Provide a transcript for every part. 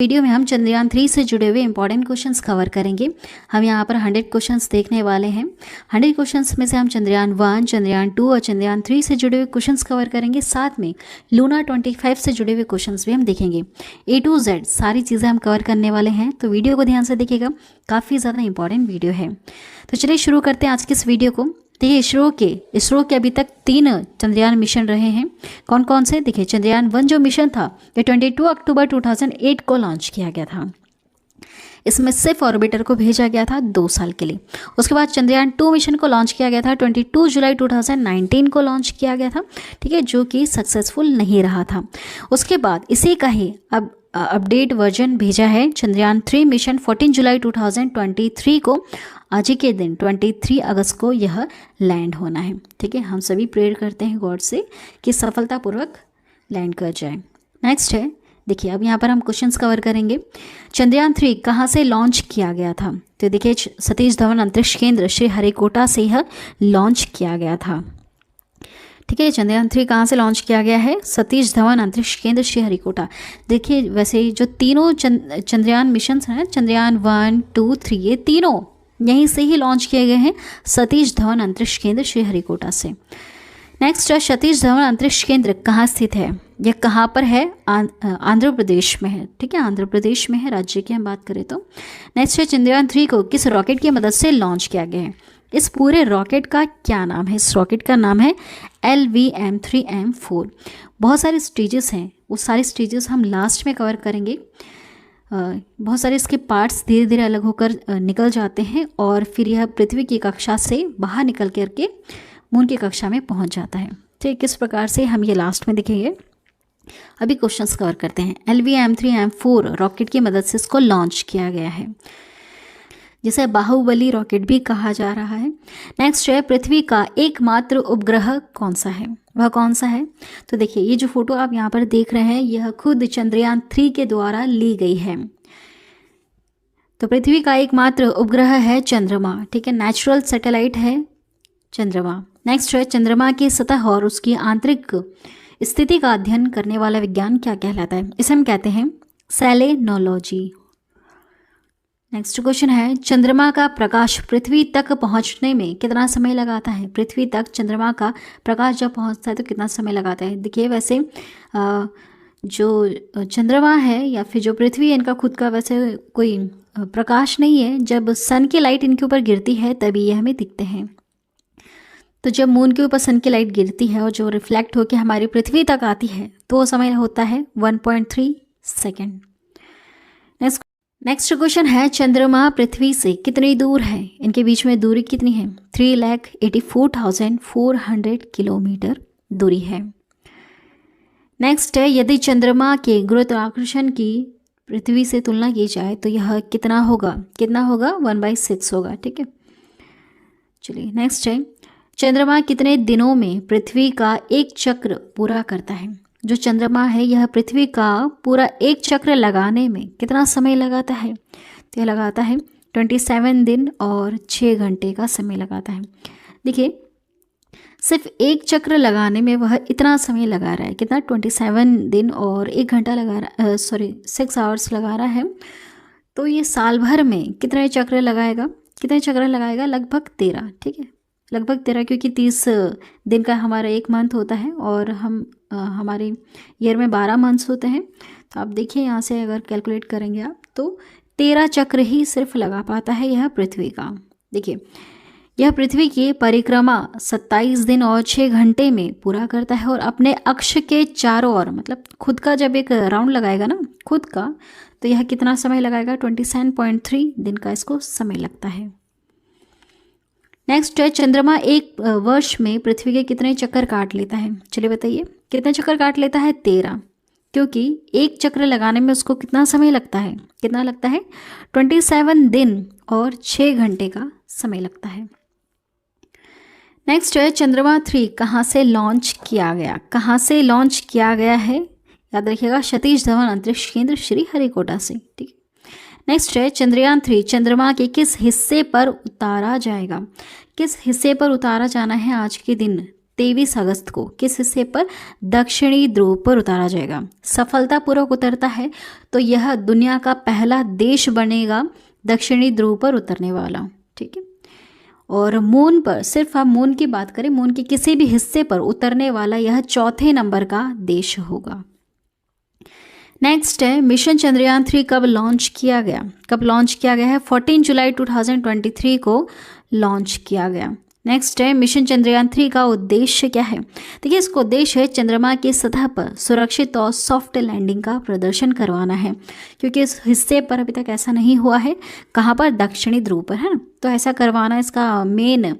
Video में हम चंद्रयान 3 से जुड़े हुए इंपॉर्टेंट क्वेश्चंस कवर करेंगे। हम यहाँ पर 100 क्वेश्चंस देखने वाले हैं। 100 क्वेश्चंस में से हम चंद्रयान 1, चंद्रयान 2 और चंद्रयान 3 से जुड़े हुए क्वेश्चंस कवर करेंगे। साथ में लूना 25 से जुड़े हुए क्वेश्चंस भी हम देखेंगे। A to Z सारी चीज़ें हम कवर करने वाले हैं, तो वीडियो को ध्यान से देखिएगा, काफ़ी ज़्यादा इंपॉर्टेंट वीडियो है। तो चलिए शुरू करते हैं आज के इस वीडियो को। देखिए इसरो के अभी तक 3 चंद्रयान मिशन रहे हैं। कौन कौन से? देखिए चंद्रयान 1 जो मिशन था ये 22 अक्टूबर 2008 को लॉन्च किया गया था। इसमें सिर्फ ऑर्बिटर को भेजा गया था 2 साल के लिए। उसके बाद चंद्रयान 2 मिशन को लॉन्च किया गया था 22 जुलाई 2019 को लॉन्च किया गया था, ठीक है, जो कि सक्सेसफुल नहीं रहा था। उसके बाद इसी का ही अब अपडेट वर्जन भेजा है चंद्रयान 3 मिशन 14 जुलाई 2023 को। आज ही के दिन 23 अगस्त को यह लैंड होना है, ठीक है। हम सभी प्रेयर करते हैं गॉड से कि सफलतापूर्वक लैंड कर जाए। नेक्स्ट है, देखिए अब यहाँ पर हम क्वेश्चंस कवर करेंगे। चंद्रयान 3 कहाँ से लॉन्च किया गया था? तो देखिए सतीश धवन अंतरिक्ष केंद्र श्रीहरिकोटा से यह लॉन्च किया गया था, ठीक है। चंद्रयान 3 कहाँ से लॉन्च किया गया है? सतीश धवन अंतरिक्ष केंद्र श्रीहरिकोटा। देखिए वैसे जो तीनों चंद्रयान मिशन हैं, चंद्रयान 1, 2, 3, ये तीनों यहीं से ही लॉन्च किए गए हैं, सतीश धवन अंतरिक्ष केंद्र श्रीहरिकोटा से। नेक्स्ट है, सतीश धवन अंतरिक्ष केंद्र कहाँ स्थित है? यह कहाँ पर है? आंध्र प्रदेश में है, ठीक है, आंध्र प्रदेश में है। राज्य की हम बात करें तो। नेक्स्ट है, चंद्रयान 3 को किस रॉकेट की मदद से लॉन्च किया गया है? इस पूरे रॉकेट का क्या नाम है? इस रॉकेट का नाम है LVM-3M4। बहुत सारे स्टेजेस हैं, वो सारे स्टेजेस हम लास्ट में कवर करेंगे। बहुत सारे इसके पार्ट्स धीरे धीरे अलग होकर निकल जाते हैं और फिर यह पृथ्वी की कक्षा से बाहर निकल करके मून की कक्षा में पहुंच जाता है, ठीक। किस प्रकार से हम ये लास्ट में देखेंगे। अभी क्वेश्चंस कवर करते हैं। LVM-3M4 रॉकेट की मदद से इसको लॉन्च किया गया है, जिसे बाहुबली रॉकेट भी कहा जा रहा है। नेक्स्ट है, पृथ्वी का एकमात्र उपग्रह कौन सा है? वह कौन सा है? तो देखिए ये जो फोटो आप यहाँ पर देख रहे हैं यह खुद चंद्रयान 3 के द्वारा ली गई है। तो पृथ्वी का एकमात्र उपग्रह है चंद्रमा, ठीक है, नेचुरल सैटेलाइट है चंद्रमा। नेक्स्ट है, चंद्रमा की सतह और उसकी आंतरिक स्थिति का अध्ययन करने वाला विज्ञान क्या कहलाता है? इसे हम कहते हैं सेलेनोलॉजी। नेक्स्ट क्वेश्चन है, चंद्रमा का प्रकाश पृथ्वी तक पहुंचने में कितना समय लगाता है? पृथ्वी तक चंद्रमा का प्रकाश जब पहुंचता है तो कितना समय लगाता है? देखिए वैसे जो चंद्रमा है या फिर जो पृथ्वी है, इनका खुद का वैसे कोई प्रकाश नहीं है। जब सन की लाइट इनके ऊपर गिरती है तभी ये हमें दिखते हैं। तो जब मून के ऊपर सन की लाइट गिरती है और जो रिफ्लेक्ट होकर हमारी पृथ्वी तक आती है तो वो समय होता है 1.3 सेकेंड। नेक्स्ट क्वेश्चन है, चंद्रमा पृथ्वी से कितनी दूर है? इनके बीच में दूरी कितनी है? 3,84,400 किलोमीटर दूरी है। नेक्स्ट है, यदि चंद्रमा के गुरुत्वाकर्षण की पृथ्वी से तुलना की जाए तो यह कितना होगा? 1/6 होगा, ठीक है। चलिए नेक्स्ट है, चंद्रमा कितने दिनों में पृथ्वी का एक चक्र पूरा करता है? जो चंद्रमा है यह पृथ्वी का पूरा एक चक्र लगाने में कितना समय लगाता है? तो यह लगाता है 27 दिन और 6 घंटे का समय लगाता है। देखिए सिर्फ एक चक्र लगाने में वह इतना समय लगा रहा है, कितना? 27 दिन और 1 घंटा लगा रहा, 6 आवर्स लगा रहा है। तो ये साल भर में कितने चक्र लगाएगा? लगभग 13, ठीक है, लगभग 13, क्योंकि 30 दिन का हमारा एक मंथ होता है और हमारे ईयर में 12 मंथ्स होते हैं। तो आप देखिए यहाँ से अगर कैलकुलेट करेंगे आप तो 13 चक्र ही सिर्फ लगा पाता है यह पृथ्वी का। देखिए यह पृथ्वी की परिक्रमा 27 दिन और 6 घंटे में पूरा करता है और अपने अक्ष के चारों ओर, मतलब खुद का जब एक राउंड लगाएगा ना खुद का, तो यह कितना समय लगाएगा? 27.3 दिन का इसको समय लगता है। नेक्स्ट है, चंद्रमा एक वर्ष में पृथ्वी के कितने चक्कर काट लेता है? चलिए बताइए कितने चक्कर काट लेता है? 13, क्योंकि एक चक्र लगाने में उसको कितना समय लगता है? 27 दिन और 6 घंटे का समय लगता है। नेक्स्ट है, चंद्रमा 3 कहाँ से लॉन्च किया गया? है? याद रखिएगा, सतीश धवन अंतरिक्ष केंद्र श्रीहरिकोटा से, ठीक है। नेक्स्ट है, चंद्रयान 3 चंद्रमा के किस हिस्से पर उतारा जाएगा? किस हिस्से पर उतारा जाना है आज के दिन 23 अगस्त को किस हिस्से पर? दक्षिणी ध्रुव पर उतारा जाएगा। सफलतापूर्वक उतरता है तो यह दुनिया का पहला देश बनेगा दक्षिणी ध्रुव पर उतरने वाला, ठीक है। और मून पर, सिर्फ आप मून की बात करें, मून के किसी भी हिस्से पर उतरने वाला यह चौथे नंबर का देश होगा। नेक्स्ट है मिशन चंद्रयान 3 कब लॉन्च किया गया? कब लॉन्च किया गया है? 14 जुलाई 2023 को लॉन्च किया गया। नेक्स्ट है मिशन चंद्रयान 3 का उद्देश्य क्या है? देखिए, इसका उद्देश्य है चंद्रमा की सतह पर सुरक्षित और सॉफ्ट लैंडिंग का प्रदर्शन करवाना है, क्योंकि इस हिस्से पर अभी तक ऐसा नहीं हुआ है। कहाँ पर? दक्षिणी ध्रुव पर, है ना। तो ऐसा करवाना इसका मेन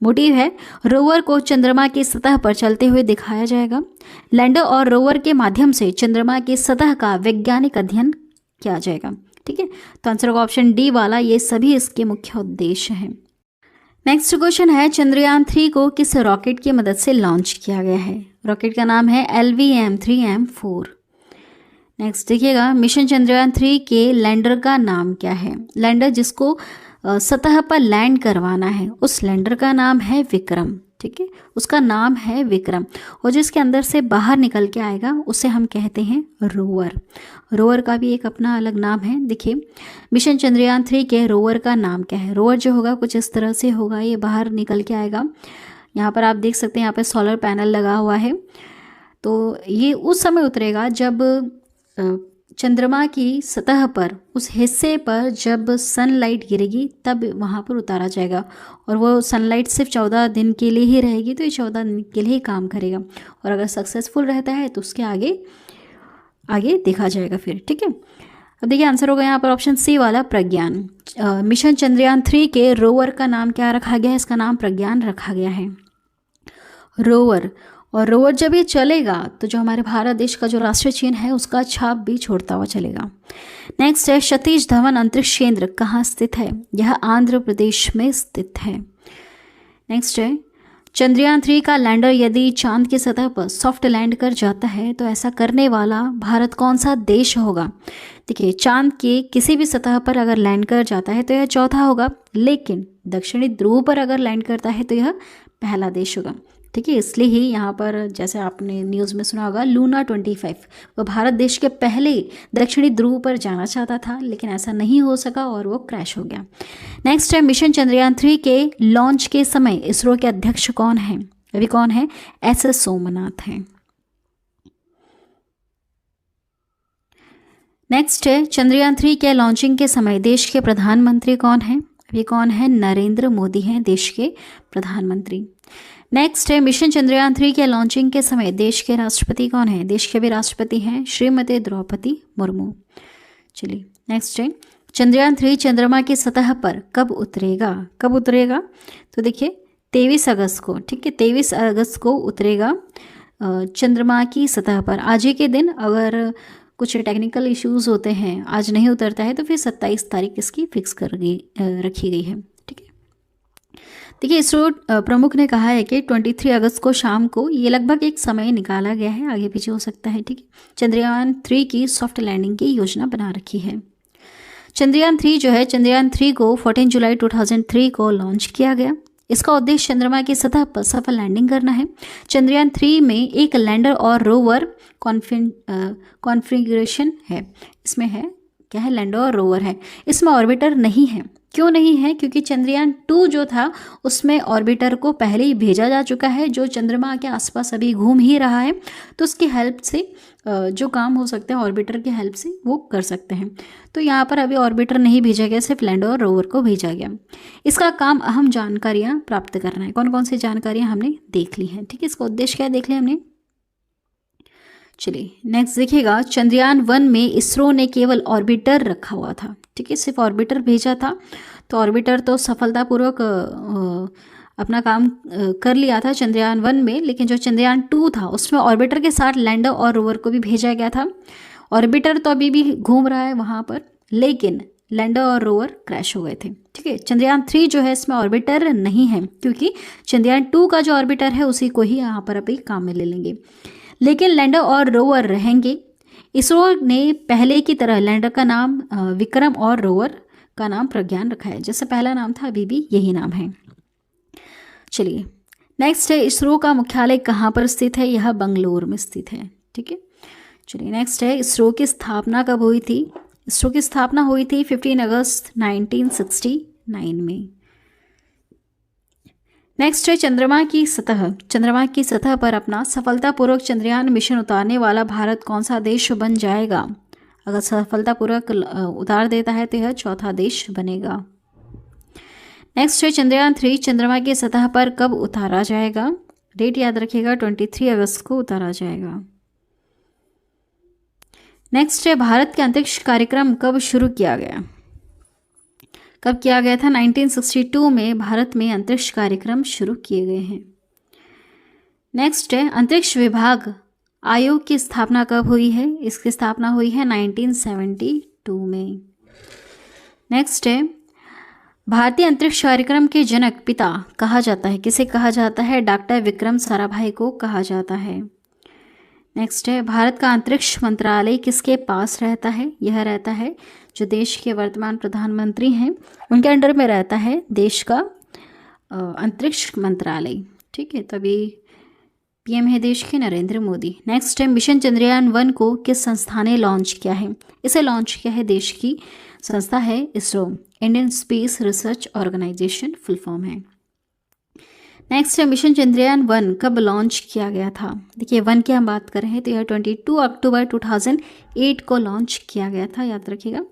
मोटिव है। रोवर को चंद्रमा की सतह पर चलते हुए दिखाया जाएगा। लैंडर और रोवर के माध्यम से चंद्रमा की सतह का वैज्ञानिक अध्ययन किया जाएगा, ठीक है। तो आंसर होगा ऑप्शन डी वाला, ये सभी इसके मुख्य उद्देश्य हैं। नेक्स्ट क्वेश्चन है चंद्रयान 3 को किस रॉकेट की मदद से लॉन्च किया गया है? रॉकेट का नाम है LVM-3M4। नेक्स्ट देखिएगा, मिशन चंद्रयान 3 के लैंडर का नाम क्या है? लैंडर जिसको सतह पर लैंड करवाना है, उस लैंडर का नाम है विक्रम, ठीक है, उसका नाम है विक्रम। और जिसके अंदर से बाहर निकल के आएगा उसे हम कहते हैं रोवर। रोवर का भी एक अपना अलग नाम है। देखिए, मिशन चंद्रयान 3 के रोवर का नाम क्या है? रोवर जो होगा कुछ इस तरह से होगा, ये बाहर निकल के आएगा। यहाँ पर आप देख सकते हैं, यहाँ पर सोलर पैनल लगा हुआ है। तो ये उस समय उतरेगा जब चंद्रमा की सतह पर, उस हिस्से पर जब सनलाइट गिरेगी तब वहाँ पर उतारा जाएगा। और वो सनलाइट सिर्फ 14 दिन के लिए ही रहेगी, तो ये 14 दिन के लिए ही काम करेगा। और अगर सक्सेसफुल रहता है तो उसके आगे आगे देखा जाएगा फिर, ठीक है। अब देखिए, आंसर होगा यहाँ पर ऑप्शन सी वाला, प्रज्ञान। मिशन चंद्रयान 3 के रोवर का नाम क्या रखा गया है? इसका नाम प्रज्ञान रखा गया है, रोवर। और रोवर जब ये चलेगा तो जो हमारे भारत देश का जो राष्ट्रीय चिन्ह है उसका छाप भी छोड़ता हुआ चलेगा। नेक्स्ट है सतीश धवन अंतरिक्ष केंद्र कहाँ स्थित है? यह आंध्र प्रदेश में स्थित है। नेक्स्ट है चंद्रयान 3 का लैंडर यदि चांद की सतह पर सॉफ्ट लैंड कर जाता है तो ऐसा करने वाला भारत कौन सा देश होगा? देखिए, चांद के किसी भी सतह पर अगर लैंड कर जाता है तो यह चौथा होगा, लेकिन दक्षिणी ध्रुव पर अगर लैंड करता है तो यह पहला देश होगा, ठीक है। इसलिए ही यहाँ पर जैसे आपने न्यूज़ में सुना होगा, लूना 25 वो भारत देश के पहले दक्षिणी ध्रुव पर जाना चाहता था, लेकिन ऐसा नहीं हो सका और वो क्रैश हो गया। नेक्स्ट है मिशन चंद्रयान 3 के लॉन्च के समय इसरो के अध्यक्ष कौन है? अभी कौन है? SS सोमनाथ हैं। नेक्स्ट है चंद्रयान 3 के लॉन्चिंग के समय देश के प्रधानमंत्री कौन है? अभी कौन है? नरेंद्र मोदी हैं देश के प्रधानमंत्री। नेक्स्ट है मिशन चंद्रयान 3 के लॉन्चिंग के समय देश के राष्ट्रपति कौन है? देश के भी राष्ट्रपति हैं श्रीमती द्रौपदी मुर्मू। चलिए, नेक्स्ट है चंद्रयान 3 चंद्रमा की सतह पर कब उतरेगा? कब उतरेगा? तो देखिए 23 अगस्त को, ठीक है, 23 अगस्त को उतरेगा चंद्रमा की सतह पर। आज ही के दिन, अगर कुछ टेक्निकल इश्यूज होते हैं, आज नहीं उतरता है तो फिर 27 तारीख इसकी फिक्स रखी गई है, ठीक है। देखिए, इसरो प्रमुख ने कहा है कि 23 अगस्त को शाम को, ये लगभग एक समय निकाला गया है, आगे पीछे हो सकता है, ठीक है, चंद्रयान 3 की सॉफ्ट लैंडिंग की योजना बना रखी है। चंद्रयान 3 जो है, चंद्रयान 3 को 14 जुलाई 2003 को लॉन्च किया गया। इसका उद्देश्य चंद्रमा की सतह पर सफल लैंडिंग करना है। चंद्रयान 3 में एक लैंडर और रोवर कॉन्फ़िगरेशन है। इसमें है क्या है? लैंडर और रोवर है। इसमें ऑर्बिटर नहीं है। क्यों नहीं है? क्योंकि चंद्रयान 2 जो था उसमें ऑर्बिटर को पहले ही भेजा जा चुका है, जो चंद्रमा के आसपास अभी घूम ही रहा है, तो उसकी हेल्प से जो काम हो सकते हैं ऑर्बिटर की हेल्प से वो कर सकते हैं। तो यहाँ पर अभी ऑर्बिटर नहीं भेजा गया, सिर्फ लैंडर और रोवर को भेजा गया। इसका काम अहम जानकारियाँ प्राप्त करना है। कौन कौन सी जानकारियाँ हमने देख ली हैं, ठीक है। इसका उद्देश्य क्या देख लिया हमने। चलिए, नेक्स्ट देखिएगा, चंद्रयान 1 में इसरो ने केवल ऑर्बिटर रखा हुआ था, ठीक है, सिर्फ ऑर्बिटर भेजा था। तो ऑर्बिटर तो सफलतापूर्वक अपना काम कर लिया था चंद्रयान 1 में, लेकिन जो चंद्रयान 2 था उसमें ऑर्बिटर के साथ लैंडर और रोवर को भी भेजा गया था। ऑर्बिटर तो अभी भी घूम रहा है वहाँ पर, लेकिन लैंडर और रोवर क्रैश हो गए थे, ठीक है। चंद्रयान 3 जो है इसमें ऑर्बिटर नहीं है, क्योंकि चंद्रयान 2 का जो ऑर्बिटर है उसी को ही यहाँ पर अभी काम में ले लेंगे, लेकिन लैंडर और रोवर रहेंगे। इसरो ने पहले की तरह लैंडर का नाम विक्रम और रोवर का नाम प्रज्ञान रखा है। जैसे पहला नाम था, अभी भी यही नाम है। चलिए, नेक्स्ट है इसरो का मुख्यालय कहाँ पर स्थित है, यह बंगलोर में स्थित है। ठीक है, चलिए नेक्स्ट है इसरो की स्थापना कब हुई थी। इसरो की स्थापना हुई थी 15 अगस्त 1969 में। नेक्स्ट है चंद्रमा की सतह पर अपना सफलतापूर्वक चंद्रयान मिशन उतारने वाला भारत कौन सा देश बन जाएगा। अगर सफलतापूर्वक उतार देता है तो यह चौथा देश बनेगा। नेक्स्ट है चंद्रयान 3 चंद्रमा की सतह पर कब उतारा जाएगा। डेट याद रखिएगा, 23 अगस्त को उतारा जाएगा। नेक्स्ट है भारत के अंतरिक्ष कार्यक्रम कब शुरू किया गया। कब किया गया था, 1962 में भारत में अंतरिक्ष कार्यक्रम शुरू किए गए हैं। नेक्स्ट है अंतरिक्ष विभाग आयोग की स्थापना कब हुई है। इसकी स्थापना हुई है 1972 में। नेक्स्ट है भारतीय अंतरिक्ष कार्यक्रम के जनक पिता कहा जाता है, किसे कहा जाता है, डॉक्टर विक्रम साराभाई को कहा जाता है। नेक्स्ट है भारत का अंतरिक्ष मंत्रालय किसके पास रहता है। यह रहता है जो देश के वर्तमान प्रधानमंत्री हैं उनके अंडर में रहता है देश का अंतरिक्ष मंत्रालय। ठीक है, तभी पीएम है देश के नरेंद्र मोदी। नेक्स्ट है मिशन चंद्रयान 1 को किस संस्था ने लॉन्च किया है। इसे लॉन्च किया है देश की संस्था है ISRO, Indian space research organisation full form है। नेक्स्ट है मिशन चंद्रयान 1 कब लॉन्च किया गया था। देखिए 1 की हम बात कर रहे हैं तो यह 22 अक्टूबर 2008 को लॉन्च किया गया था, याद रखिएगा।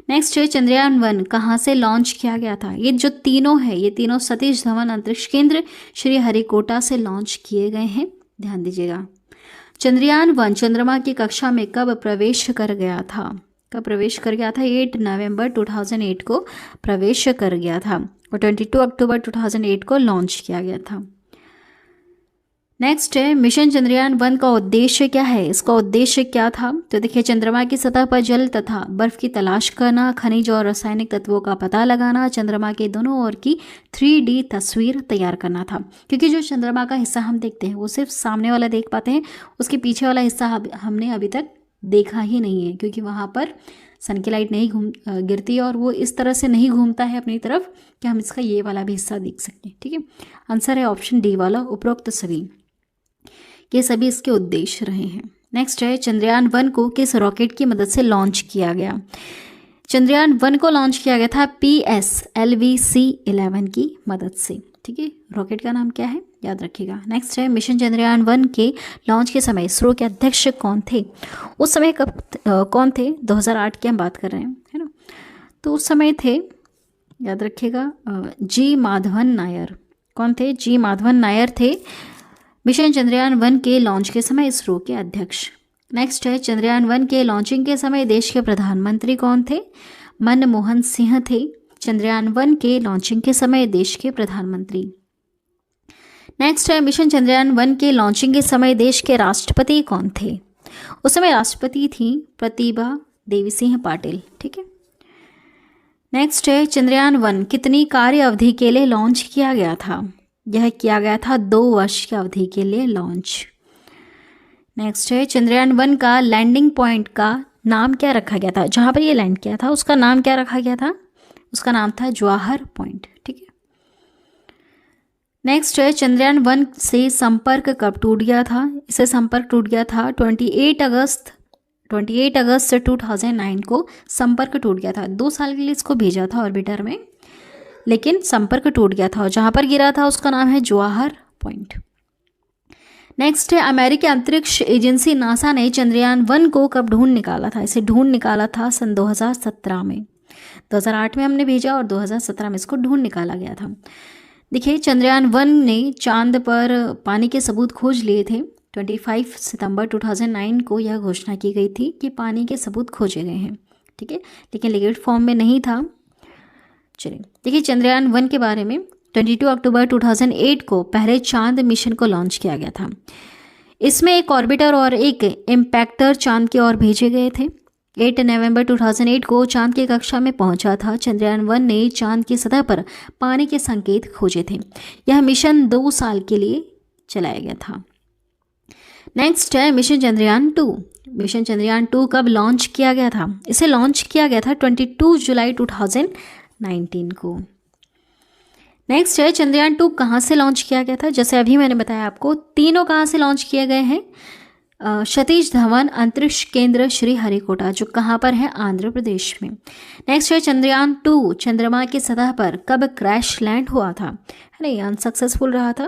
नेक्स्ट है चंद्रयान 1 कहाँ से लॉन्च किया गया था। ये जो तीनों है ये तीनों सतीश धवन अंतरिक्ष केंद्र श्री हरिकोटा से लॉन्च किए गए हैं, ध्यान दीजिएगा। चंद्रयान 1 चंद्रमा की कक्षा में कब प्रवेश कर गया था। कब प्रवेश कर गया था, 8 नवंबर 2008 को प्रवेश कर गया था और 22 अक्टूबर 2008 को लॉन्च किया गया था। नेक्स्ट है मिशन चंद्रयान 1 का उद्देश्य क्या है। इसका उद्देश्य क्या था, तो देखिए चंद्रमा की सतह पर जल तथा बर्फ की तलाश करना, खनिज और रासायनिक तत्वों का पता लगाना, चंद्रमा के दोनों ओर की 3D तस्वीर तैयार करना था। क्योंकि जो चंद्रमा का हिस्सा हम देखते हैं वो सिर्फ सामने वाला देख पाते हैं, उसके पीछे वाला हिस्सा हमने अभी तक देखा ही नहीं है, क्योंकि वहाँ पर सन की लाइट नहीं गिरती और वो इस तरह से नहीं घूमता है अपनी तरफ कि हम इसका ये वाला भी हिस्सा देख सकते हैं। ठीक है, आंसर है ऑप्शन डी वाला, उपरोक्त सभी, ये सभी इसके उद्देश्य रहे हैं। नेक्स्ट है चंद्रयान 1 को किस रॉकेट की मदद से लॉन्च किया गया। चंद्रयान 1 को लॉन्च किया गया था PSLV-C11 की मदद से। ठीक है, रॉकेट का नाम क्या है, याद रखिएगा। नेक्स्ट है मिशन चंद्रयान 1 के लॉन्च के समय इसरो के अध्यक्ष कौन थे। उस समय कौन थे, 2008 की हम बात कर रहे हैं, है ना। तो उस समय थे, याद रखिएगा, जी माधवन नायर। कौन थे, जी माधवन नायर थे मिशन चंद्रयान 1 के लॉन्च के समय इसरो के अध्यक्ष। नेक्स्ट है चंद्रयान 1 के लॉन्चिंग के समय देश के प्रधानमंत्री कौन थे, मनमोहन सिंह थे चंद्रयान 1 के लॉन्चिंग के समय देश के प्रधानमंत्री। नेक्स्ट है मिशन चंद्रयान 1 के लॉन्चिंग के समय देश के राष्ट्रपति कौन थे। उस समय राष्ट्रपति थी प्रतिभा देवी सिंह पाटिल। ठीक है, नेक्स्ट है चंद्रयान 1 कितनी कार्य अवधि के लिए लॉन्च किया गया था। यह किया गया था 2 वर्ष की अवधि के लिए लॉन्च। नेक्स्ट है चंद्रयान 1 का लैंडिंग पॉइंट का नाम क्या रखा गया था। जहाँ पर ये लैंड किया था उसका नाम क्या रखा गया था, उसका नाम था जवाहर पॉइंट। ठीक है, नेक्स्ट है चंद्रयान 1 से संपर्क कब टूट गया था। इसे संपर्क टूट गया था 28 अगस्त 2009 को संपर्क टूट गया था। 2 साल के लिए इसको भेजा था ऑर्बिटर में, लेकिन संपर्क टूट गया था और जहाँ पर गिरा था उसका नाम है जवाहर पॉइंट। नेक्स्ट है अमेरिकी अंतरिक्ष एजेंसी नासा ने चंद्रयान 1 को कब ढूंढ निकाला था। इसे ढूंढ निकाला था सन 2017 में। 2008 में हमने भेजा और 2017 में इसको ढूंढ निकाला गया था। देखिए चंद्रयान 1 ने चांद पर पानी के सबूत खोज लिए थे। 25 सितंबर 2009 को यह घोषणा की गई थी कि पानी के सबूत खोजे गए हैं। ठीक है, लेकिन लिक्विड फॉर्म में नहीं था। चलिए देखिए चंद्रयान 1 के बारे में। 22 अक्टूबर 2008 को पहले चांद मिशन को लॉन्च किया गया था। इसमें एक ऑर्बिटर और एक इम्पैक्टर चांद की ओर भेजे गए थे। 8 नवंबर 2008 को चांद की कक्षा में पहुंचा था। चंद्रयान 1 ने चांद की सतह पर पानी के संकेत खोजे थे। यह मिशन 2 साल के लिए चलाया गया था। नेक्स्ट है मिशन चंद्रयान 2। मिशन चंद्रयान 2 कब लॉन्च किया गया था। इसे लॉन्च किया गया था 22 जुलाई 2019 को। नेक्स्ट है चंद्रयान 2 कहाँ से लॉन्च किया गया था। जैसे अभी मैंने बताया आपको, तीनों कहाँ से लॉन्च किए गए हैं। सतीश धवन अंतरिक्ष केंद्र श्रीहरिकोटा, जो कहाँ पर है, आंध्र प्रदेश में। नेक्स्ट है चंद्रयान 2 चंद्रमा की सतह पर कब क्रैश लैंड हुआ था, है ना, ये अनसक्सेसफुल रहा था।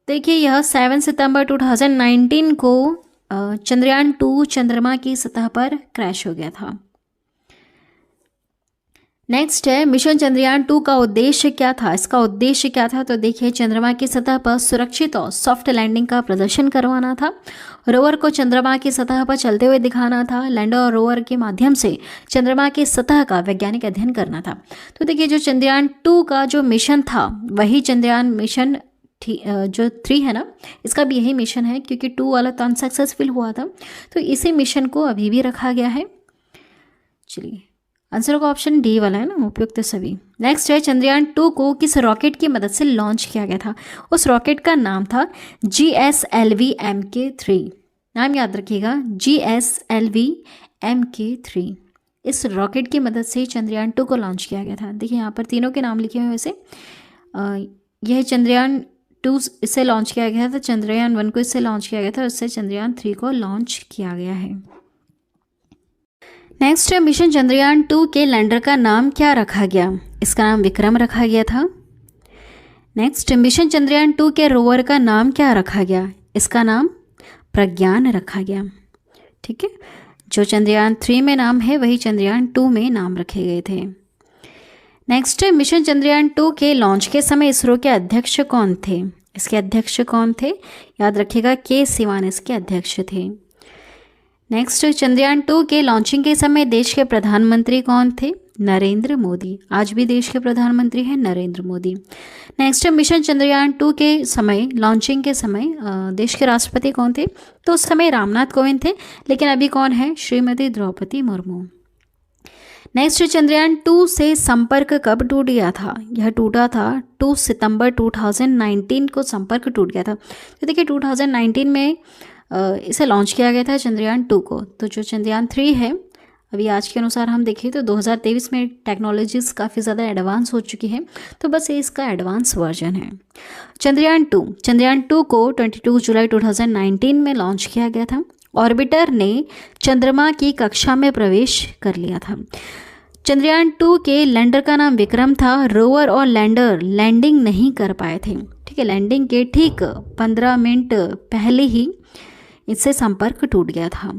देखिए यह 7 सितंबर 2019 को चंद्रयान 2 चंद्रमा की सतह पर क्रैश हो गया था। नेक्स्ट है मिशन चंद्रयान 2 का उद्देश्य क्या था। इसका उद्देश्य क्या था, तो देखिए चंद्रमा की सतह पर सुरक्षित और सॉफ्ट लैंडिंग का प्रदर्शन करवाना था। रोवर को चंद्रमा की सतह पर चलते हुए दिखाना था। लैंडर और रोवर के माध्यम से चंद्रमा की सतह का वैज्ञानिक अध्ययन करना था। तो देखिए जो चंद्रयान 2 का जो मिशन था, वही चंद्रयान मिशन जो 3 है ना, इसका भी यही मिशन है, क्योंकि 2 वाला तो अनसक्सेसफुल हुआ था, तो इसी मिशन को अभी भी रखा गया है। चलिए आंसर का ऑप्शन डी वाला है ना, उपयुक्त सभी। नेक्स्ट है चंद्रयान 2 को किस रॉकेट की मदद से लॉन्च किया गया था। उस रॉकेट का नाम था GSLV Mk3। नाम याद रखिएगा, GSLV Mk3। इस रॉकेट की मदद से चंद्रयान 2 को लॉन्च किया गया था। देखिए यहाँ पर तीनों के नाम लिखे हुए। वैसे यह चंद्रयान 2 इससे लॉन्च किया गया था, चंद्रयान 1 को इससे लॉन्च किया गया था, इससे चंद्रयान 3 को लॉन्च किया गया है। नेक्स्ट मिशन चंद्रयान 2 के लैंडर का नाम क्या रखा गया। इसका नाम विक्रम रखा गया था। नेक्स्ट मिशन चंद्रयान 2 के रोवर का नाम क्या रखा गया। इसका नाम प्रज्ञान रखा गया। ठीक है, जो चंद्रयान 3 में नाम है वही चंद्रयान 2 में नाम रखे गए थे। नेक्स्ट मिशन चंद्रयान 2 के लॉन्च के समय इसरो के अध्यक्ष कौन थे। इसके अध्यक्ष कौन थे, याद रखिएगा के सिवान इसके अध्यक्ष थे। नेक्स्ट चंद्रयान 2 के लॉन्चिंग के समय देश के प्रधानमंत्री कौन थे। नरेंद्र मोदी। आज भी देश के प्रधानमंत्री हैं नरेंद्र मोदी। नेक्स्ट मिशन चंद्रयान 2 के समय, लॉन्चिंग के समय देश के राष्ट्रपति कौन थे, तो उस समय रामनाथ कोविंद थे, लेकिन अभी कौन है, श्रीमती द्रौपदी मुर्मू। नेक्स्ट चंद्रयान 2 से संपर्क कब टूट गया था। यह टूटा था 2 सितंबर 2019 को संपर्क टूट गया था। तो देखिए 2019 में इसे लॉन्च किया गया था चंद्रयान 2 को। तो जो चंद्रयान 3 है, अभी आज के अनुसार हम देखें तो 2023 में टेक्नोलॉजीज़ काफ़ी ज़्यादा एडवांस हो चुकी है, तो बस ये इसका एडवांस वर्जन है। चंद्रयान 2 को 22 जुलाई 2019 में लॉन्च किया गया था। ऑर्बिटर ने चंद्रमा की कक्षा में प्रवेश कर लिया था। चंद्रयान 2 के लैंडर का नाम विक्रम था। रोवर और लैंडर लैंडिंग नहीं कर पाए थे। ठीक है, लैंडिंग के ठीक 15 मिनट पहले ही इससे संपर्क टूट गया था।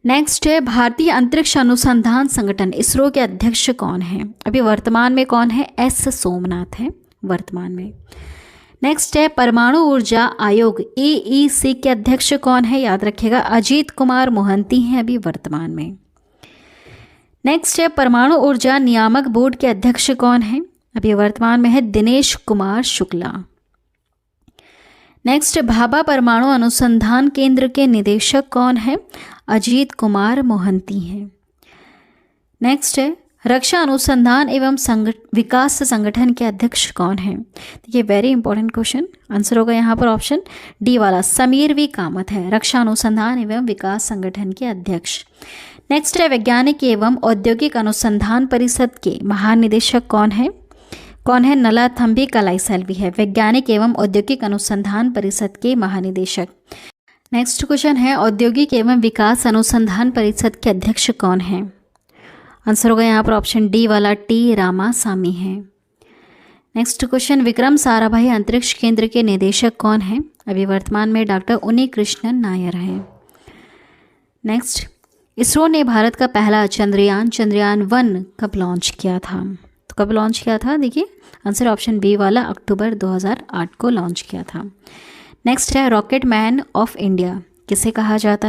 नेक्स्ट है भारतीय अंतरिक्ष अनुसंधान संगठन, इसरो के अध्यक्ष कौन है। अभी वर्तमान में कौन है, एस सोमनाथ है वर्तमान में। नेक्स्ट है परमाणु ऊर्जा आयोग AEC के अध्यक्ष कौन है, याद रखिएगा अजीत कुमार मोहंती हैं अभी वर्तमान में। नेक्स्ट है परमाणु ऊर्जा नियामक बोर्ड के अध्यक्ष कौन है, अभी वर्तमान में है दिनेश कुमार शुक्ला। नेक्स्ट भाभा परमाणु अनुसंधान केंद्र के निदेशक कौन है, अजीत कुमार मोहंती हैं। नेक्स्ट है रक्षा अनुसंधान एवं विकास संगठन के अध्यक्ष कौन है। देखिए वेरी इंपॉर्टेंट क्वेश्चन, आंसर होगा यहाँ पर ऑप्शन डी वाला, समीर वी कामत है रक्षा अनुसंधान एवं विकास संगठन के अध्यक्ष। नेक्स्ट है वैज्ञानिक एवं औद्योगिक अनुसंधान परिषद के महानिदेशक कौन है, नलाथम्बी कलाईसेल्वी है वैज्ञानिक एवं औद्योगिक अनुसंधान परिषद के महानिदेशक। नेक्स्ट क्वेश्चन है औद्योगिक एवं विकास अनुसंधान परिषद के अध्यक्ष कौन है, आंसर होगा यहाँ पर ऑप्शन डी वाला टी रामासामी है। नेक्स्ट क्वेश्चन विक्रम साराभाई अंतरिक्ष केंद्र के निदेशक कौन है, अभी वर्तमान में डॉक्टर उन्नी कृष्णन नायर है। नेक्स्ट इसरो ने भारत का पहला चंद्रयान 1 कब लॉन्च किया था, तो कब लॉन्च किया था, देखिए आंसर ऑप्शन बी वाला अक्टूबर 2008 को लॉन्च किया था। नेक्स्ट है रॉकेट मैन ऑफ इंडिया किसे कहा जाता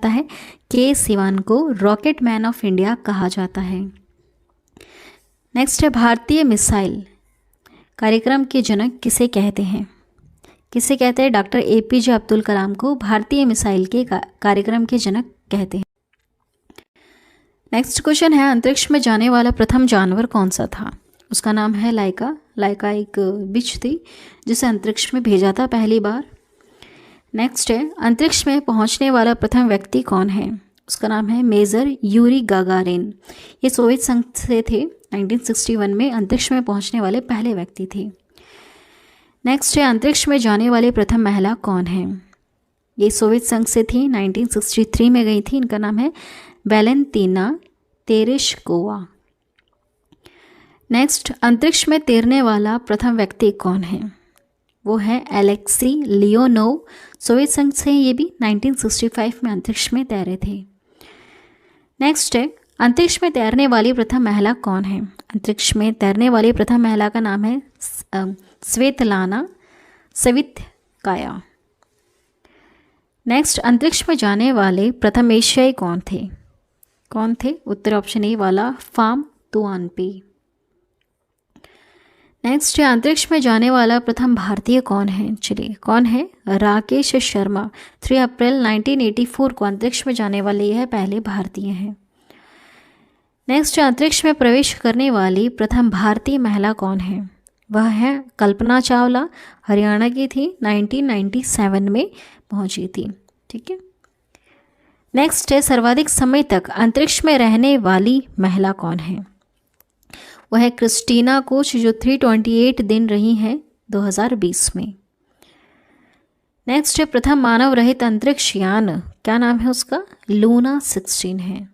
है, के सिवान को रॉकेट मैन ऑफ इंडिया कहा जाता है। नेक्स्ट है भारतीय मिसाइल कार्यक्रम के जनक किसे कहते हैं, डॉक्टर APJ अब्दुल कलाम को भारतीय मिसाइल के कार्यक्रम के जनक कहते हैं। नेक्स्ट क्वेश्चन है अंतरिक्ष में जाने वाला प्रथम जानवर कौन सा था, उसका नाम है लाइका एक बिच थी जिसे अंतरिक्ष में भेजा था पहली बार। नेक्स्ट है अंतरिक्ष में पहुंचने वाला प्रथम व्यक्ति कौन है, उसका नाम है मेजर यूरी गागारिन, ये सोवियत संघ से थे 1961 में अंतरिक्ष में पहुंचने वाले पहले व्यक्ति थे। नेक्स्ट है, अंतरिक्ष में जाने वाली प्रथम महिला कौन है? ये सोवियत संघ से थी, 1963 में गई थी। इनका नाम है वैलेंटीना तेरेश्कोवा। नेक्स्ट, अंतरिक्ष में तैरने वाला प्रथम व्यक्ति कौन है? वो है एलेक्सी लियोनोव। सोवियत संघ से ये भी 1965 में अंतरिक्ष में तैरे थे। नेक्स्ट है, अंतरिक्ष में तैरने वाली प्रथम महिला कौन है? अंतरिक्ष में तैरने वाली प्रथम महिला का नाम है स्वेतलाना सवित्काया। नेक्स्ट, अंतरिक्ष में जाने वाले प्रथम एशियाई कौन थे? कौन थे? उत्तर ऑप्शन ए वाला फाम तुआनपी। नेक्स्ट है, अंतरिक्ष में जाने वाला प्रथम भारतीय कौन है? चलिए, कौन है? राकेश शर्मा। 3 अप्रैल 1984 को अंतरिक्ष में जाने वाले यह पहले भारतीय हैं। नेक्स्ट, अंतरिक्ष में प्रवेश करने वाली प्रथम भारतीय महिला कौन है? वह है कल्पना चावला। हरियाणा की थी, 1997 में पहुंची थी। ठीक है। नेक्स्ट है, सर्वाधिक समय तक अंतरिक्ष में रहने वाली महिला कौन है? वह है क्रिस्टीना कोच, जो 328 दिन रही हैं 2020 में। नेक्स्ट है, प्रथम मानव रहित अंतरिक्ष यान, क्या नाम है उसका? लूना 16 है।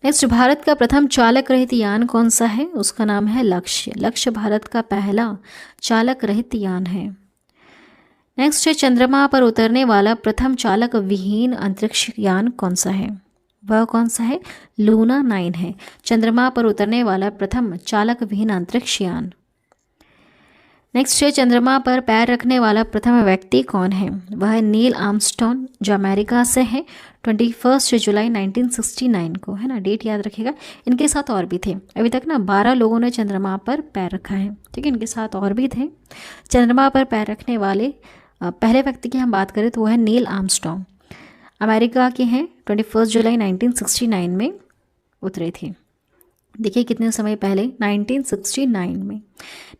नेक्स्ट, भारत का प्रथम चालक रहित यान कौन सा है? उसका नाम है लक्ष्य। लक्ष्य भारत का पहला चालक रहित यान है। नेक्स्ट है, चंद्रमा पर उतरने वाला प्रथम चालक विहीन अंतरिक्ष यान कौन सा है? वह कौन सा है? लूना 9 है, चंद्रमा पर उतरने वाला प्रथम चालक विहीन अंतरिक्ष यान। नेक्स्ट है, चंद्रमा पर पैर रखने वाला प्रथम व्यक्ति कौन है? वह है नील आर्मस्ट्रॉन्ग, जो अमेरिका से है, 21 जुलाई 1969 को, है ना, डेट याद रखिएगा। इनके साथ और भी थे, अभी तक ना 12 लोगों ने चंद्रमा पर पैर रखा है। ठीक है, इनके साथ और भी थे। चंद्रमा पर पैर रखने वाले पहले व्यक्ति की हम बात करें तो वो है नील आर्मस्ट्रॉन्ग, अमेरिका के हैं, 21 जुलाई 1969 में उतरे थे। देखिए कितने समय पहले, 1969 में।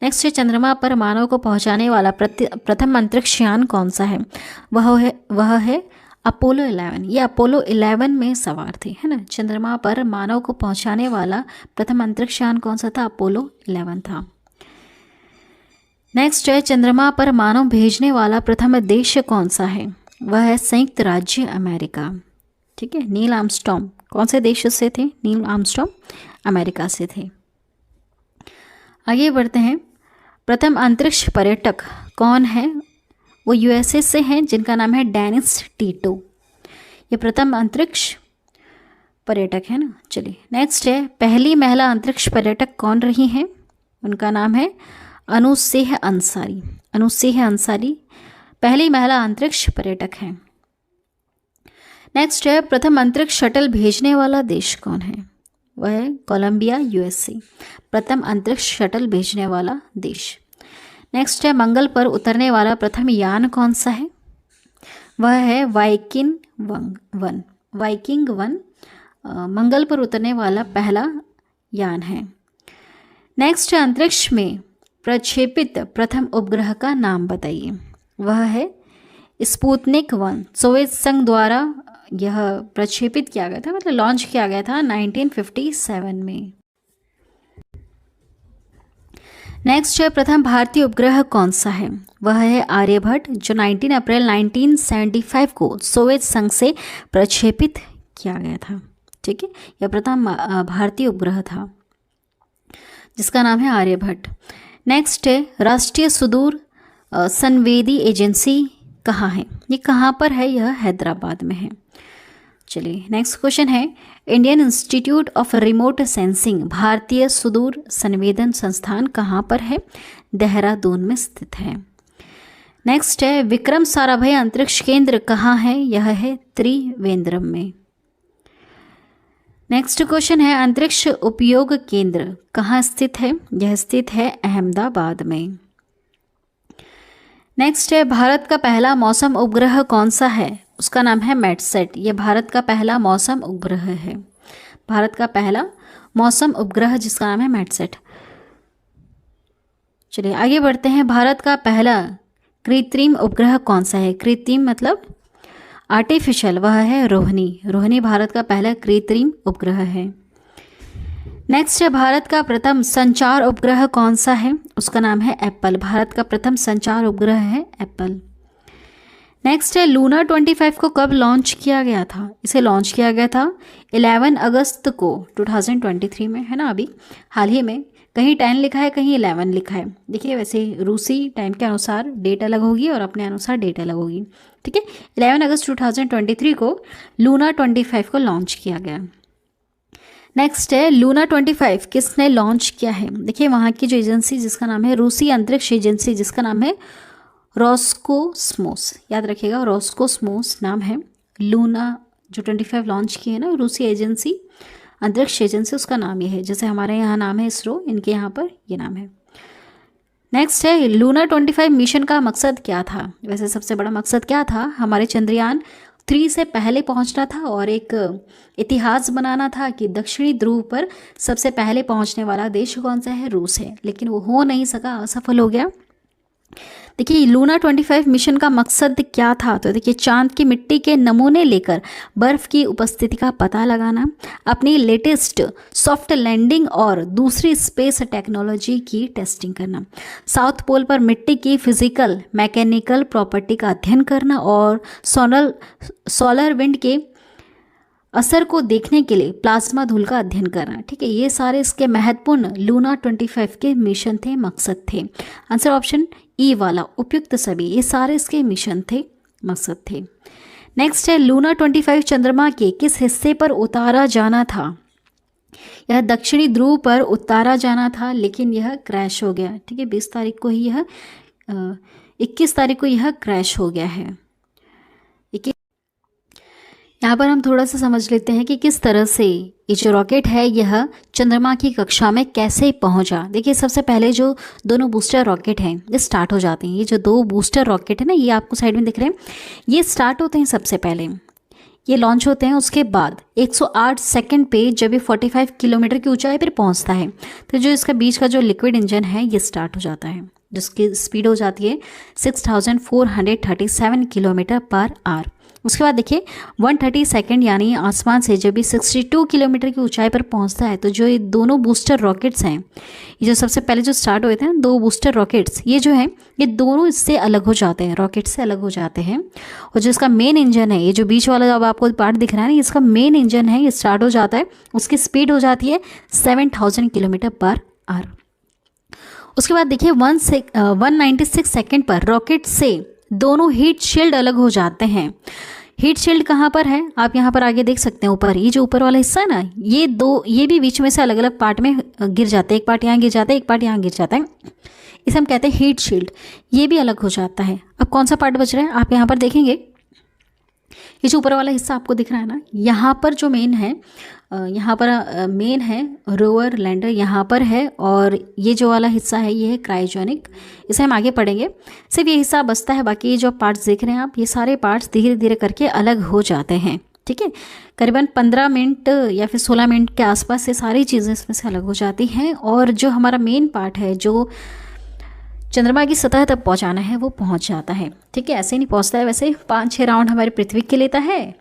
नेक्स्ट है, चंद्रमा पर मानव को पहुंचाने वाला प्रथम अंतरिक्ष यान कौन सा है? वह है अपोलो 11। ये अपोलो 11 में सवार थे, है ना। चंद्रमा पर मानव को पहुंचाने वाला प्रथम अंतरिक्ष यान कौन सा था? अपोलो 11 था। नेक्स्ट है, चंद्रमा पर मानव भेजने वाला प्रथम देश कौन सा है? वह है संयुक्त राज्य अमेरिका। ठीक है, नील आर्मस्ट्रॉन्ग कौन से देश से थे? नील आर्मस्ट्रॉन्ग अमेरिका से थे। आगे बढ़ते हैं, प्रथम अंतरिक्ष पर्यटक कौन है? वो यूएसए से हैं, जिनका नाम है डेनिस टीटो। ये प्रथम अंतरिक्ष पर्यटक है ना। चलिए, नेक्स्ट है, पहली महिला अंतरिक्ष पर्यटक कौन रही हैं? उनका नाम है अनुसेह अंसारी। अनुसेह अंसारी पहली महिला अंतरिक्ष पर्यटक हैं। नेक्स्ट है, प्रथम अंतरिक्ष शटल भेजने वाला देश कौन है? वह है कोलंबिया, यूएसए, प्रथम अंतरिक्ष शटल भेजने वाला देश। नेक्स्ट है, मंगल पर उतरने वाला प्रथम यान कौन सा है? वह है वाइकिंग 1 मंगल पर उतरने वाला पहला यान है। नेक्स्ट है, अंतरिक्ष में प्रक्षेपित प्रथम उपग्रह का नाम बताइए। वह है स्पुतनिक 1। सोवियत संघ द्वारा यह प्रक्षेपित किया गया था, मतलब लॉन्च किया गया था 1957 में। नेक्स्ट है, प्रथम भारतीय उपग्रह कौन सा है? वह है आर्यभट्ट, जो 19 अप्रैल 1975 को सोवियत संघ से प्रक्षेपित किया गया था। ठीक है, यह प्रथम भारतीय उपग्रह था जिसका नाम है आर्यभट्ट। नेक्स्ट है, राष्ट्रीय सुदूर संवेदी एजेंसी कहाँ है? ये कहाँ पर है? यह हैदराबाद में है। चलिए, नेक्स्ट क्वेश्चन है, Indian institute of remote sensing, भारतीय सुदूर संवेदन संस्थान कहाँ पर है? देहरादून में स्थित है। नेक्स्ट है, विक्रम साराभाई अंतरिक्ष केंद्र कहाँ है? यह है त्रिवेंद्रम में। नेक्स्ट क्वेश्चन है, अंतरिक्ष उपयोग केंद्र कहाँ स्थित है? यह स्थित है अहमदाबाद में। नेक्स्ट है, भारत का पहला मौसम उपग्रह कौन सा है? उसका नाम है मैटसेट। यह भारत का पहला मौसम उपग्रह है। भारत का पहला मौसम उपग्रह जिसका नाम है मैटसेट। चलिए आगे बढ़ते हैं, भारत का पहला कृत्रिम उपग्रह कौन सा है? कृत्रिम मतलब आर्टिफिशियल, वह है रोहिणी। रोहिणी भारत का पहला कृत्रिम उपग्रह है। नेक्स्ट है भारत का प्रथम संचार उपग्रह कौन सा है, उसका नाम है एप्पल। भारत का प्रथम संचार उपग्रह है एप्पल। नेक्स्ट है लूना 25 को कब लॉन्च किया गया था, इसे लॉन्च किया गया था 11 अगस्त को 2023 में, है ना, अभी हाल ही में। कहीं 10 लिखा है, कहीं 11 लिखा है। देखिए वैसे रूसी टाइम के अनुसार डेट अलग होगी और अपने अनुसार डेट अलग होगी, ठीक है। 11 अगस्त 2023 को लूना 25 को लॉन्च किया गया। नेक्स्ट है लूना 25 किसने लॉन्च किया है। देखिए वहाँ की जो एजेंसी जिसका नाम है रूसी अंतरिक्ष एजेंसी जिसका नाम है रोस्कोस्मोस, याद रखिएगा रोस्कोस्मोस नाम है। लूना जो 25 लॉन्च की है ना रूसी एजेंसी, अंतरिक्ष एजेंसी, उसका नाम ये है। जैसे हमारे यहाँ नाम है इसरो, इनके यहाँ पर ये नाम है। नेक्स्ट है लूना 25 मिशन का मकसद क्या था। वैसे सबसे बड़ा मकसद क्या था, हमारे चंद्रयान 3 से पहले पहुंचना था और एक इतिहास बनाना था कि दक्षिणी ध्रुव पर सबसे पहले पहुंचने वाला देश कौन सा है, रूस है। लेकिन वो हो नहीं सका, असफल हो गया। देखिए लूना 25 मिशन का मकसद क्या था, तो देखिए चांद की मिट्टी के नमूने लेकर बर्फ की उपस्थिति का पता लगाना, अपनी लेटेस्ट सॉफ्ट लैंडिंग और दूसरी स्पेस टेक्नोलॉजी की टेस्टिंग करना, साउथ पोल पर मिट्टी की फिजिकल मैकेनिकल प्रॉपर्टी का अध्ययन करना और सोलर विंड के असर को देखने के लिए प्लाज्मा धूल का अध्ययन करना, ठीक है। ये सारे इसके महत्वपूर्ण लूना 25 के मिशन थे, मकसद थे। आंसर ऑप्शन ई वाला उपयुक्त सभी, ये सारे इसके मिशन थे, मकसद थे। नेक्स्ट है लूना 25 चंद्रमा के किस हिस्से पर उतारा जाना था। यह दक्षिणी ध्रुव पर उतारा जाना था लेकिन यह क्रैश हो गया, ठीक है। 20 तारीख को ही यह 21 तारीख को यह क्रैश हो गया है। यहाँ पर हम थोड़ा सा समझ लेते हैं कि किस तरह से ये जो रॉकेट है यह चंद्रमा की कक्षा में कैसे पहुंचा। देखिए सबसे पहले जो दोनों बूस्टर रॉकेट हैं ये स्टार्ट हो जाते हैं। ये जो 2 बूस्टर रॉकेट है ना, ये आपको साइड में दिख रहे हैं, ये स्टार्ट होते हैं सबसे पहले, ये लॉन्च होते हैं। उसके बाद 108 सेकंड पे जब ये 45 किलोमीटर की ऊंचाई पर पहुंचता है तो जो इसका बीच का जो लिक्विड इंजन है ये स्टार्ट हो जाता है, जिसकी स्पीड हो जाती है 6437 किलोमीटर पर आवर। उसके बाद देखिए 130 सेकंड यानी आसमान से जब ये 62 किलोमीटर की ऊंचाई पर पहुंचता है तो जो ये दोनों बूस्टर रॉकेट्स हैं, ये जो सबसे पहले जो स्टार्ट हुए थे 2 बूस्टर रॉकेट्स, ये जो है ये दोनों इससे अलग हो जाते हैं, रॉकेट से अलग हो जाते हैं। और जो इसका मेन इंजन है, ये जो बीच वाला अब आपको पार्ट दिख रहा है ना, इसका मेन इंजन है, ये स्टार्ट हो जाता है, उसकी स्पीड हो जाती है 7000 किलोमीटर पर आवर। उसके बाद देखिए 196 सेकेंड पर रॉकेट से दोनों हीट शील्ड अलग हो जाते हैं। हीट शील्ड कहाँ पर है, आप यहाँ पर आगे देख सकते हैं ऊपर, ये जो ऊपर वाला हिस्सा है ना, ये भी बीच में से अलग अलग पार्ट में गिर जाते हैं। एक पार्ट यहाँ गिर जाता है, एक पार्ट यहाँ गिर जाता है, इसे हम कहते हैं हीट शील्ड। ये भी अलग हो जाता है। अब कौन सा पार्ट बच रहा है, आप यहाँ पर देखेंगे, ये जो ऊपर वाला हिस्सा आपको दिख रहा है ना, यहाँ पर जो मेन है, यहाँ पर मेन है रोवर लैंडर यहाँ पर है, और ये जो वाला हिस्सा है ये है क्रायोजेनिक, इसे हम आगे पढ़ेंगे। सिर्फ ये हिस्सा बचता है, बाकी ये जो पार्ट्स देख रहे हैं आप, ये सारे पार्ट्स धीरे धीरे करके अलग हो जाते हैं, ठीक है। करीबन 15 मिनट या फिर 16 मिनट के आसपास ये सारी चीज़ें इसमें से अलग हो जाती हैं, और जो हमारा मेन पार्ट है जो चंद्रमा की सतह तक पहुंचाना है वो पहुंच जाता है, ठीक है। ऐसे नहीं पहुंचता है, वैसे 5-6 राउंड हमारी पृथ्वी के लेता है,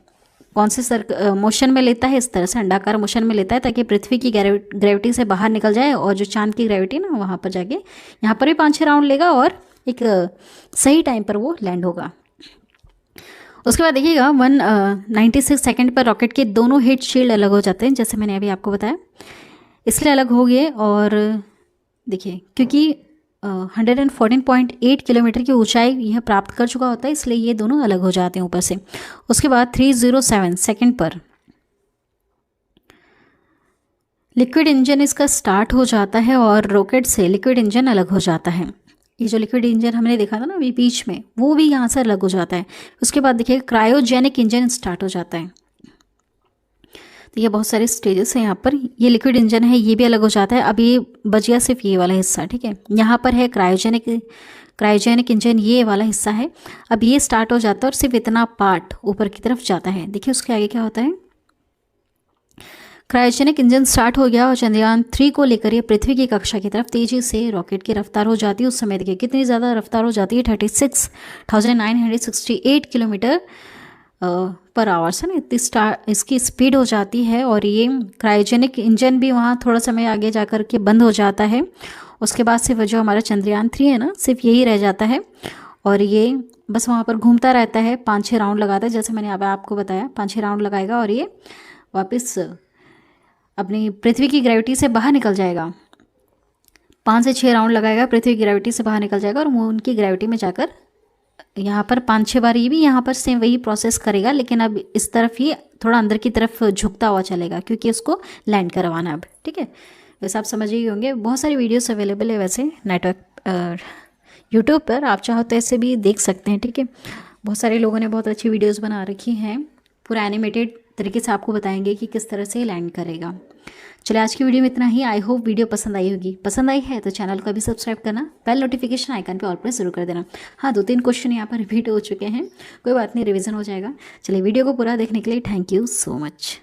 कौन से मोशन में लेता है, इस तरह से अंडाकार मोशन में लेता है ताकि पृथ्वी की ग्रेविटी से बाहर निकल जाए, और जो चांद की ग्रेविटी ना वहाँ पर जाके यहाँ पर भी 5-6 राउंड लेगा और एक सही टाइम पर वो लैंड होगा। उसके बाद देखिएगा 196 सेकेंड पर रॉकेट के दोनों हीट शील्ड अलग हो जाते हैं, जैसे मैंने अभी आपको बताया, इसलिए अलग हो गए। और देखिए क्योंकि 114.8 किलोमीटर की ऊंचाई यह प्राप्त कर चुका होता है, इसलिए ये दोनों अलग हो जाते हैं ऊपर से। उसके बाद 307 सेकेंड पर लिक्विड इंजन इसका स्टार्ट हो जाता है और रॉकेट से लिक्विड इंजन अलग हो जाता है। ये जो लिक्विड इंजन हमने देखा था ना अभी बीच में, वो भी यहाँ से अलग हो जाता है। उसके बाद देखिए क्रायोजेनिक इंजन स्टार्ट हो जाता है। तो ये बहुत सारे स्टेजेस हैं यहाँ पर। ये लिक्विड इंजन है, ये भी अलग हो जाता है। अब ये बच गया सिर्फ ये वाला हिस्सा, ठीक है। यहाँ पर है क्रायोजेनिक इंजन, ये वाला हिस्सा है। अब ये स्टार्ट हो जाता है और सिर्फ इतना पार्ट ऊपर की तरफ जाता है। देखिए उसके आगे क्या होता है, क्रायोजेनिक इंजन स्टार्ट हो गया और चंद्रयान 3 को लेकर ये पृथ्वी की कक्षा की तरफ तेजी से रॉकेट की रफ्तार हो जाती है। उस समय देखिए कितनी ज़्यादा रफ्तार हो जाती है, 36,968 किलोमीटर पर आवर्स है ना, इतनी इसकी स्पीड हो जाती है। और ये क्रायोजेनिक इंजन भी वहाँ थोड़ा समय आगे जा कर के बंद हो जाता है। उसके बाद सिर्फ जो हमारा चंद्रयान-3 है ना, सिर्फ यही रह जाता है और ये बस वहाँ पर घूमता रहता है, 5-6 राउंड लगाता है, जैसे मैंने यहाँ पर आपको बताया 5-6 राउंड लगाएगा और ये वापस अपनी पृथ्वी की ग्रेविटी से बाहर निकल जाएगा। 5 से 6 राउंड लगाएगा, पृथ्वी की ग्रेविटी से बाहर निकल जाएगा और मून की ग्रेविटी में जाकर यहाँ पर 5-6 बार ये भी यहाँ पर सेम वही प्रोसेस करेगा, लेकिन अब इस तरफ ये थोड़ा अंदर की तरफ झुकता हुआ चलेगा क्योंकि उसको लैंड करवाना है अब। ठीक है, वैसे आप समझ ही होंगे। बहुत सारी वीडियोस अवेलेबल है वैसे नेटवर्क यूट्यूब पर, आप चाहो तो ऐसे भी देख सकते हैं। ठीक है, बहुत सारे लोगों ने बहुत अच्छी वीडियोस बना रखी हैं, पूरा एनिमेटेड तरीके से आपको बताएंगे कि किस तरह से लैंड करेगा। चलिए आज की वीडियो में इतना ही। आई होप वीडियो पसंद आई होगी। पसंद आई है तो चैनल को अभी सब्सक्राइब करना, बेल नोटिफिकेशन आइकन पे ऑल प्रेस जरूर कर देना। हाँ, 2-3 क्वेश्चन यहाँ पर रिपीट हो चुके हैं, कोई बात नहीं, रिवीजन हो जाएगा। चलिए वीडियो को पूरा देखने के लिए थैंक यू सो मच।